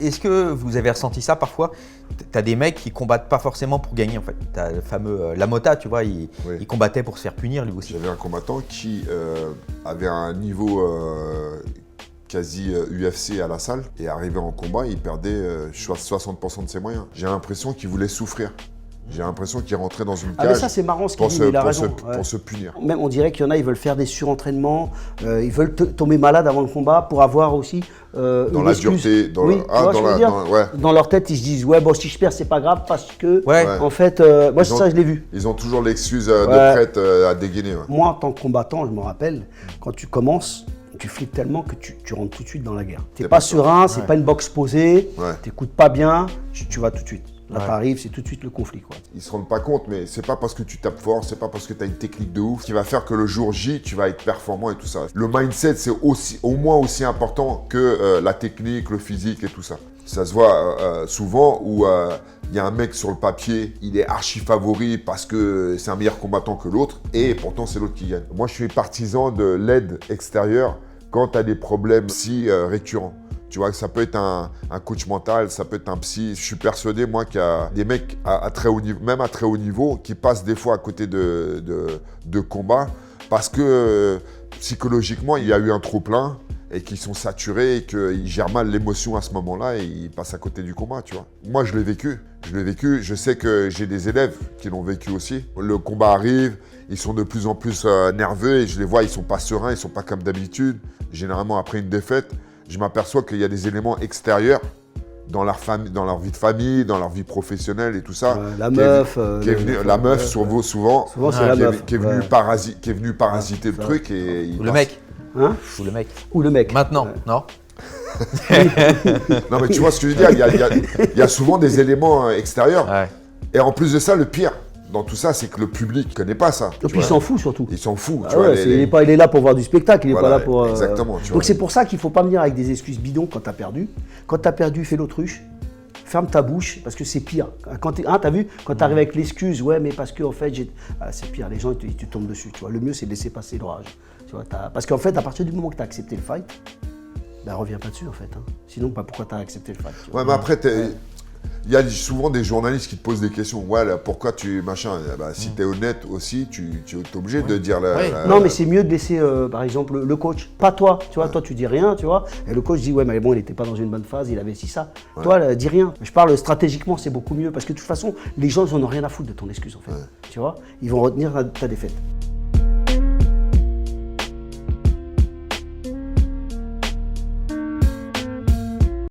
Est-ce que vous avez ressenti ça parfois? Tu as des mecs qui combattent pas forcément pour gagner en fait. Tu as le fameux Lamota, tu vois, il combattait pour se faire punir lui aussi. J'avais un combattant qui avait un niveau quasi UFC à la salle et arrivé en combat, il perdait 60% de ses moyens. J'ai l'impression qu'il voulait souffrir. J'ai l'impression qu'il rentrait dans une cage. Ah mais ça c'est marrant ce qu'il dit, mais il a raison. Pour se punir. Même on dirait qu'il y en a, ils veulent faire des surentraînements, ils veulent tomber malade avant le combat pour avoir aussi dans la dureté, dans leur tête ils se disent ouais bon si je perds c'est pas grave parce que en fait moi ça je l'ai vu. Ils ont toujours l'excuse de prête à dégainer. Ouais. Moi en tant que combattant je me rappelle quand tu commences tu flippes tellement que tu rentres tout de suite dans la guerre. T'es pas serein, c'est pas une boxe posée, t'écoutes pas bien, tu vas tout de suite. Là, t'arrives, c'est tout de suite le conflit, quoi. Ils se rendent pas compte, mais c'est pas parce que tu tapes fort, c'est pas parce que tu as une technique de ouf qui va faire que le jour J, tu vas être performant et tout ça. Le mindset, c'est au moins aussi important que la technique, le physique et tout ça. Ça se voit souvent où il y a un mec sur le papier, il est archi favori parce que c'est un meilleur combattant que l'autre et pourtant c'est l'autre qui gagne. Moi, je suis partisan de l'aide extérieure quand tu as des problèmes si récurrents. Tu vois, ça peut être un coach mental, ça peut être un psy. Je suis persuadé, moi, qu'il y a des mecs à très haut niveau, même à très haut niveau, qui passent des fois à côté de combats parce que psychologiquement, il y a eu un trop-plein et qu'ils sont saturés et qu'ils gèrent mal l'émotion à ce moment-là et ils passent à côté du combat, tu vois. Moi, je l'ai vécu. Je sais que j'ai des élèves qui l'ont vécu aussi. Le combat arrive, ils sont de plus en plus nerveux et je les vois, ils sont pas sereins, ils sont pas comme d'habitude. Généralement, après une défaite, je m'aperçois qu'il y a des éléments extérieurs dans leur vie de famille, dans leur vie professionnelle et tout ça. La meuf souvent c'est la meuf. Qui est venue parasiter le truc. Ou le mec. Hein? Ou le mec. Maintenant, non? Non mais tu vois ce que je veux dire, il y a souvent des éléments extérieurs. Ouais. Et en plus de ça, le pire dans tout ça, c'est que le public ne connaît pas ça. Et puis il s'en fout surtout. Il s'en fout. Il est là pour voir du spectacle, il n'est pas là pour... Exactement. Donc c'est pour ça qu'il ne faut pas venir avec des excuses bidons quand tu as perdu. Quand tu as perdu, fais l'autruche. Ferme ta bouche, parce que c'est pire. T'as vu, quand tu arrives avec l'excuse, ouais, mais parce que en fait, c'est pire, les gens, ils te tombent dessus. Tu vois. Le mieux, c'est de laisser passer l'orage. Parce qu'en fait, à partir du moment que tu as accepté le fight, ben reviens pas dessus, en fait. Hein. Sinon, pas pourquoi tu as accepté le fight. Ouais, mais après, il y a souvent des journalistes qui te posent des questions. Ouais, là, pourquoi tu machin si tu es honnête aussi, tu es obligé de dire Non, mais c'est mieux de laisser, par exemple, le coach. Pas toi. Tu vois, toi, tu dis rien, tu vois. Et le coach dit, ouais, mais bon, il n'était pas dans une bonne phase, il avait si ça. Ouais. Toi, dis rien. Je parle stratégiquement, c'est beaucoup mieux. Parce que de toute façon, les gens, ils n'en ont rien à foutre de ton excuse, en fait. Ouais. Tu vois, ils vont retenir ta défaite.